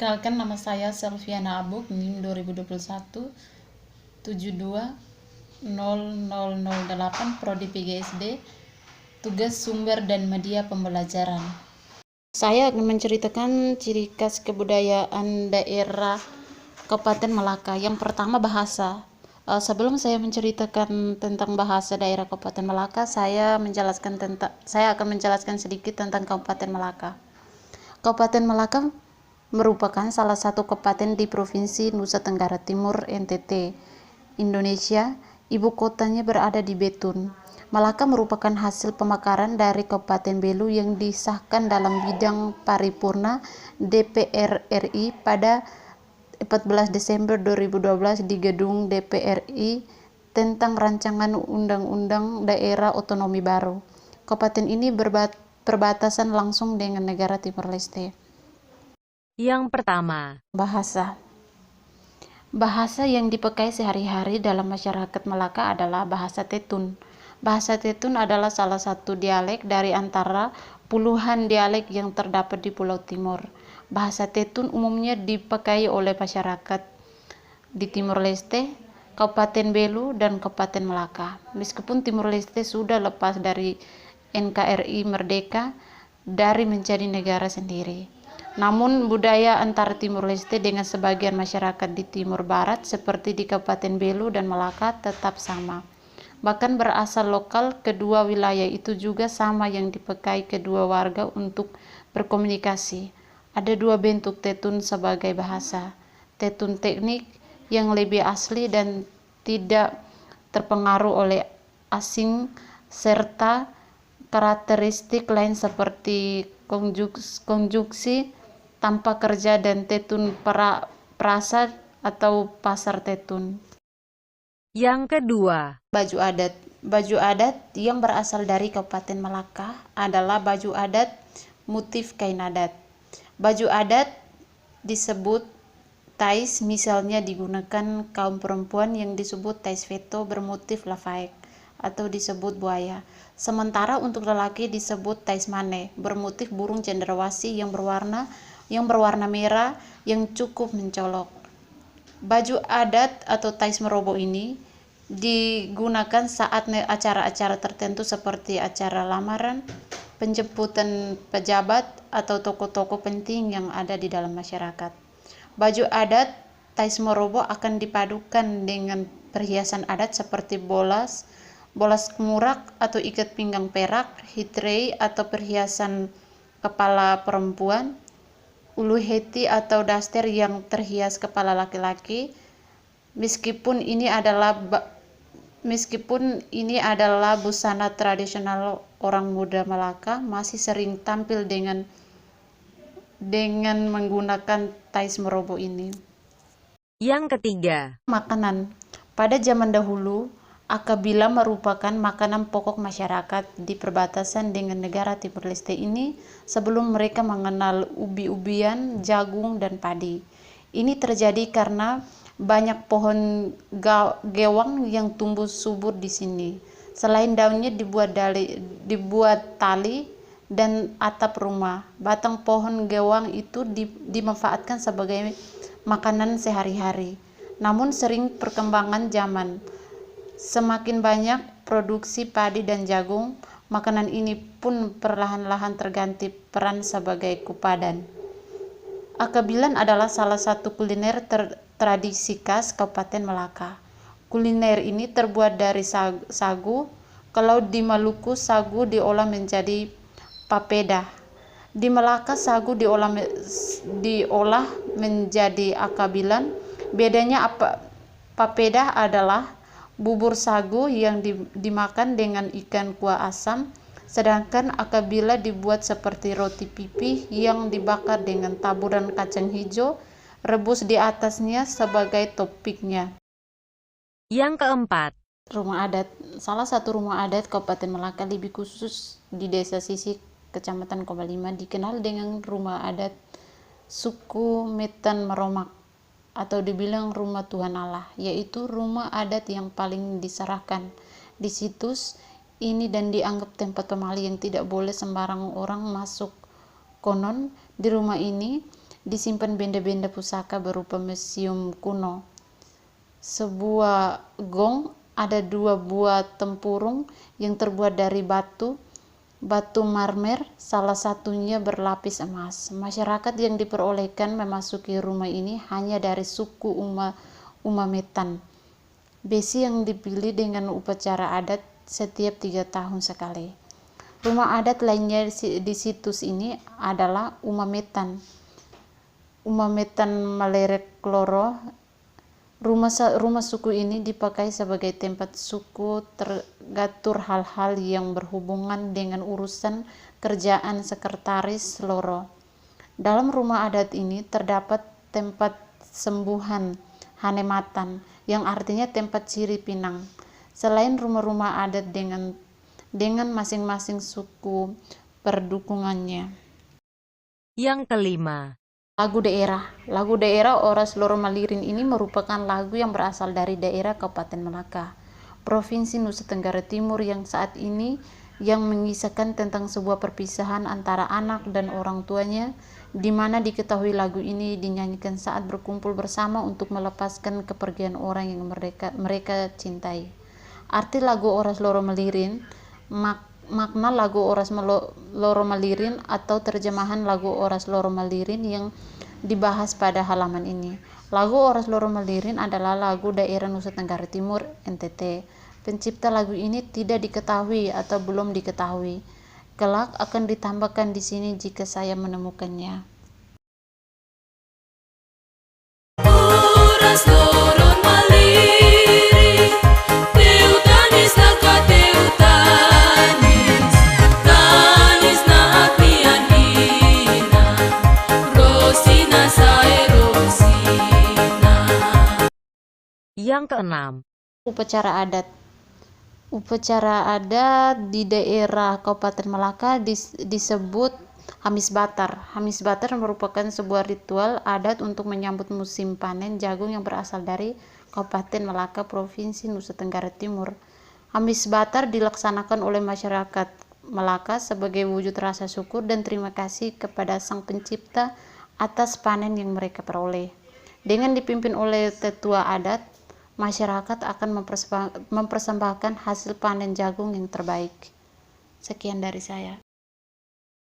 Perkenalkan, nama saya Selviana Abuk, NIM 2021 720008, Prodi PGSD, tugas sumber dan media pembelajaran. Saya akan menceritakan ciri khas kebudayaan daerah Kabupaten Malaka. Yang pertama, bahasa. Sebelum saya menceritakan tentang bahasa daerah Kabupaten Malaka, saya akan menjelaskan sedikit tentang Kabupaten Malaka. Kabupaten Malaka merupakan salah satu kabupaten di Provinsi Nusa Tenggara Timur (NTT), Indonesia. Ibu kotanya berada di Betun. Malaka merupakan hasil pemekaran dari Kabupaten Belu yang disahkan dalam bidang paripurna DPR RI pada 14 Desember 2012 di Gedung DPR RI tentang Rancangan Undang-Undang Daerah Otonomi Baru. Kabupaten ini berbatasan langsung dengan negara Timor Leste. Yang pertama, bahasa. Bahasa yang dipakai sehari-hari dalam masyarakat Malaka adalah bahasa Tetun. Bahasa Tetun adalah salah satu dialek dari antara puluhan dialek yang terdapat di Pulau Timor. Bahasa Tetun umumnya dipakai oleh masyarakat di Timor Leste, Kabupaten Belu, dan Kabupaten Malaka. Meskipun Timor Leste sudah lepas dari NKRI merdeka dari menjadi negara sendiri, namun budaya antara Timor Leste dengan sebagian masyarakat di Timur Barat seperti di Kabupaten Belu dan Malaka tetap sama. Bahkan berasal lokal kedua wilayah itu juga sama yang dipakai kedua warga untuk berkomunikasi. Ada dua bentuk Tetun sebagai bahasa. Tetun teknik yang lebih asli dan tidak terpengaruh oleh asing serta karakteristik lain seperti konjungsi tanpa kerja dan Tetun prasad atau pasar Tetun. Yang kedua, baju adat. Baju adat yang berasal dari Kabupaten Malaka adalah baju adat motif kain adat. Baju adat disebut tais, misalnya digunakan kaum perempuan yang disebut tais veto bermotif lavaek atau disebut buaya. Sementara untuk lelaki disebut tais mane bermotif burung cendrawasih yang berwarna merah yang cukup mencolok. Baju adat atau tais merobo ini digunakan saat acara-acara tertentu seperti acara lamaran, penjemputan pejabat, atau tokoh-tokoh penting yang ada di dalam masyarakat. Baju adat tais merobo akan dipadukan dengan perhiasan adat seperti bolas kemurak atau ikat pinggang perak, hitrei atau perhiasan kepala perempuan, ulu heti atau daster yang terhias kepala laki-laki. Meskipun ini adalah busana tradisional orang muda Malaka, masih sering tampil dengan menggunakan tais merobo ini. Yang ketiga, makanan. Pada zaman dahulu, akabila merupakan makanan pokok masyarakat di perbatasan dengan negara Timor Leste ini sebelum mereka mengenal ubi-ubian, jagung, dan padi. Ini terjadi karena banyak pohon gewang yang tumbuh subur di sini. Selain daunnya dibuat tali dan atap rumah. Batang pohon gewang itu dimanfaatkan sebagai makanan sehari-hari. Namun sering perkembangan zaman, semakin banyak produksi padi dan jagung, makanan ini pun perlahan-lahan terganti peran sebagai kupadan. Akabilan adalah salah satu kuliner tradisi khas Kabupaten Malaka. Kuliner ini terbuat dari sagu. Kalau di Maluku, sagu diolah menjadi papeda. Di Malaka, sagu diolah menjadi akabilan. Bedanya papeda adalah bubur sagu yang dimakan dengan ikan kuah asam, sedangkan akabila dibuat seperti roti pipi yang dibakar dengan taburan kacang hijau rebus di atasnya sebagai toppingnya. Yang keempat, rumah adat. Salah satu rumah adat Kabupaten Malaka, lebih khusus di Desa Sisik, Kecamatan Kobalima, dikenal dengan rumah adat suku Metan Meromak atau dibilang rumah Tuhan Allah, yaitu rumah adat yang paling diserahkan di situs ini dan dianggap tempat pemali yang tidak boleh sembarang orang masuk. Konon di rumah ini disimpan benda-benda pusaka berupa museum kuno. Sebuah gong, ada 2 buah tempurung yang terbuat dari batu marmer, salah satunya berlapis emas. Masyarakat yang diperolehkan memasuki rumah ini hanya dari suku Umametan. Besi yang dipilih dengan upacara adat setiap 3 tahun sekali. Rumah adat lainnya di situs ini adalah Umametan Malerek Loro. Rumah suku ini dipakai sebagai tempat suku tergatur hal-hal yang berhubungan dengan urusan kerjaan sekretaris loro. Dalam rumah adat ini terdapat tempat sembuhan Hanematan, yang artinya tempat siri pinang. Selain rumah-rumah adat dengan masing-masing suku perdukungannya. Yang kelima. Lagu daerah Oras Loro Malirin ini merupakan lagu yang berasal dari daerah Kabupaten Malaka, Provinsi Nusa Tenggara Timur, yang saat ini yang mengisahkan tentang sebuah perpisahan antara anak dan orang tuanya, di mana diketahui lagu ini dinyanyikan saat berkumpul bersama untuk melepaskan kepergian orang yang mereka cintai. Arti lagu Oras Loro Malirin, makna lagu Oras Loro Malirin atau terjemahan lagu Oras Loro Malirin yang dibahas pada halaman ini. Lagu Oras Loro Malirin adalah lagu daerah Nusa Tenggara Timur, NTT. Pencipta lagu ini tidak diketahui atau belum diketahui. Kelak akan ditambahkan di sini jika saya menemukannya. Oras Loro Malirin, Teutanis taka Teutanis, Tanis na aklianina, Rosina sae Rosina. Yang keenam. Upacara adat di daerah Kabupaten Malaka disebut Hamis Batar. Hamis Batar merupakan sebuah ritual adat untuk menyambut musim panen jagung yang berasal dari Kabupaten Malaka, Provinsi Nusa Tenggara Timur. Hamis Batar dilaksanakan oleh masyarakat Malaka sebagai wujud rasa syukur dan terima kasih kepada Sang Pencipta atas panen yang mereka peroleh. Dengan dipimpin oleh tetua adat, masyarakat akan mempersembahkan hasil panen jagung yang terbaik. Sekian dari saya.